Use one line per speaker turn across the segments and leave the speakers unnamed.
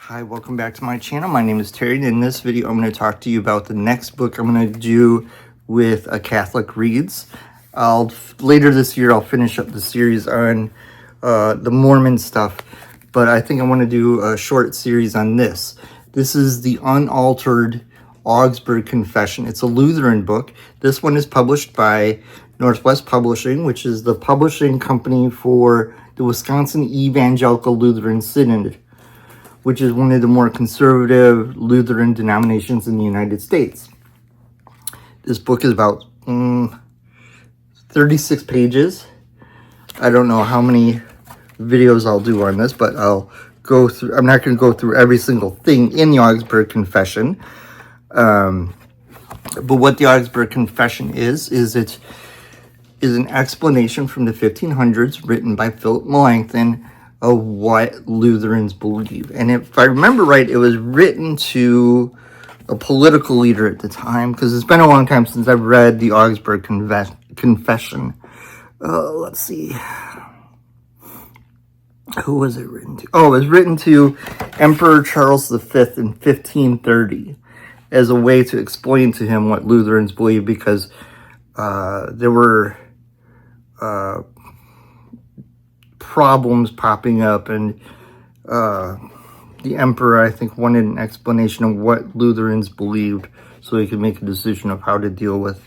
Hi, welcome back to my channel. My name is Terry, and in this video I'm going to talk to you about the next book I'm going to do with A Catholic Reads. Later this year I'll finish up the series on the Mormon stuff, but I think I want to do a short series on this. This is the Unaltered Augsburg Confession. It's a Lutheran book. This one is published by Northwest Publishing, which is the publishing company for the Wisconsin Evangelical Lutheran Synod, which is one of the more conservative Lutheran denominations in the United States. This book is about 36 pages. I don't know how many videos I'll do on this, but I'm not going to go through every single thing in the Augsburg Confession. But what the Augsburg Confession is it is an explanation from the 1500s written by Philip Melanchthon of what Lutherans believe. And if I remember right, it was written to a political leader at the time, because it's been a long time since I've read the Augsburg Confession. Let's see. Who was it written to? Oh, it was written to Emperor Charles V in 1530 as a way to explain to him what Lutherans believe, because there were problems popping up, and the emperor, I think, wanted an explanation of what Lutherans believed so he could make a decision of how to deal with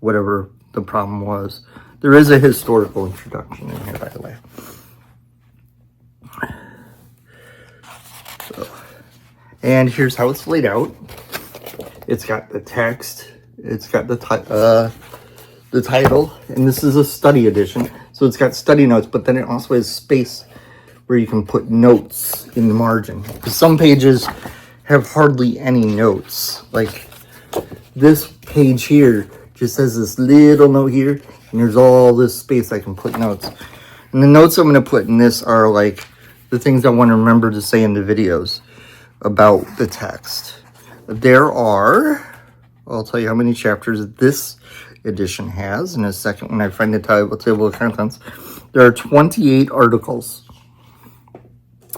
whatever the problem was. There is a historical introduction in here, by the way. And here's how it's laid out. It's got the text, it's got the title, and this is a study edition. So it's got study notes, but then it also has space where you can put notes in the margin. Because some pages have hardly any notes. Like this page here just has this little note here, and there's all this space I can put notes. And the notes I'm going to put in this are like the things I want to remember to say in the videos about the text. There are, I'll tell you how many chapters this edition has in a second when I find the table of contents. There are 28 articles.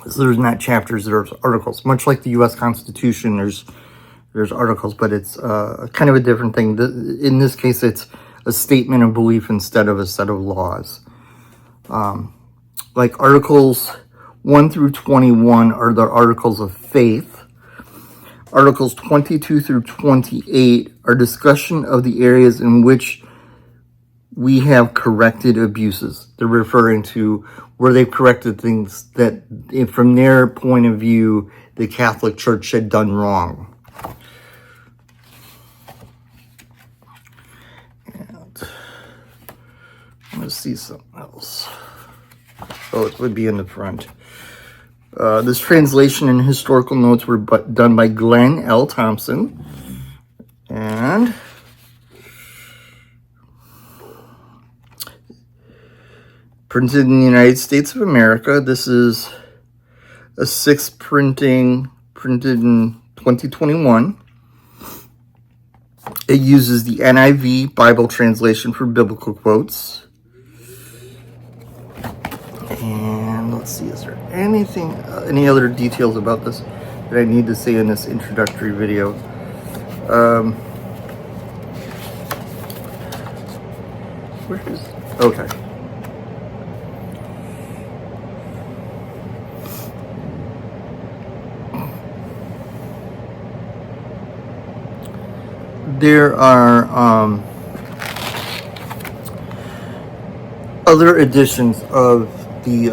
So there's not chapters, there's articles. Much like the U.S. Constitution, there's articles, but it's kind of a different thing. In this case, it's a statement of belief instead of a set of laws. Like Articles 1 through 21 are the articles of faith. Articles 22 through 28 are discussion of the areas in which we have corrected abuses. They're referring to where they've corrected things that, from their point of view, the Catholic Church had done wrong. And let's see something else. Oh, it would be in the front. This translation and historical notes were done by Glenn L. Thompson. And printed in the United States of America. This is a 6th printing, printed in 2021. It uses the NIV Bible translation for biblical quotes. And let's see, is there any other details about this that I need to say in this introductory video? Okay. There are other editions of the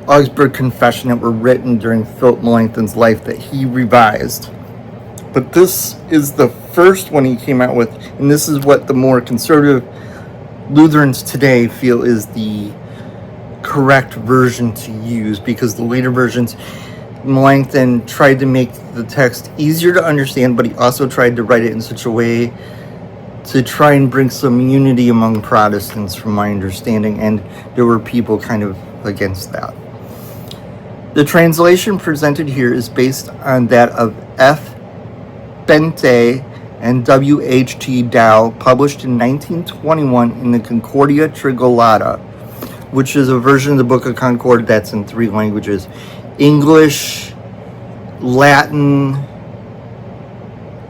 Augsburg Confession that were written during Philip Melanchthon's life that he revised. But this is the first one he came out with, and this is what the more conservative Lutherans today feel is the correct version to use, because the later versions, Melanchthon tried to make the text easier to understand, but he also tried to write it in such a way to try and bring some unity among Protestants, from my understanding, and there were people kind of against that. The translation presented here is based on that of F. Bente and W.H.T. Dow, published in 1921 in the Concordia Trigolata, which is a version of the Book of Concord that's in 3 languages: English, Latin,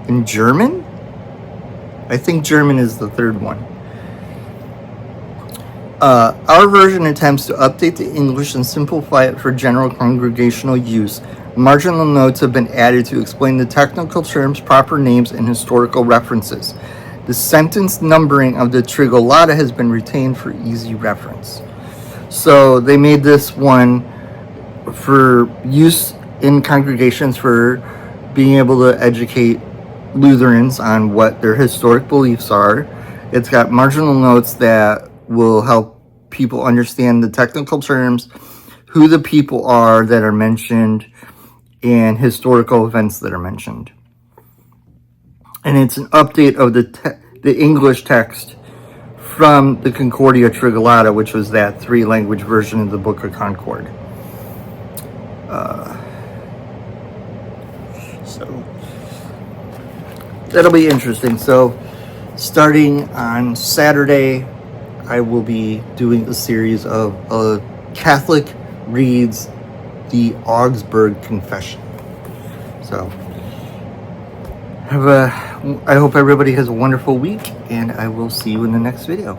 and German. I think German is the third one. Our version attempts to update the English and simplify it for general congregational use. Marginal notes have been added to explain the technical terms, proper names, and historical references. The sentence numbering of the Trigolata has been retained for easy reference. So they made this one for use in congregations for being able to educate Lutherans on what their historic beliefs are. It's got marginal notes that will help people understand the technical terms, who the people are that are mentioned, and historical events that are mentioned. And it's an update of the English text from the Concordia Trigolata, which was that 3-language version of the Book of Concord. So that'll be interesting. So starting on Saturday, I will be doing a series of a Catholic reads the Augsburg Confession. So I hope everybody has a wonderful week, and I will see you in the next video.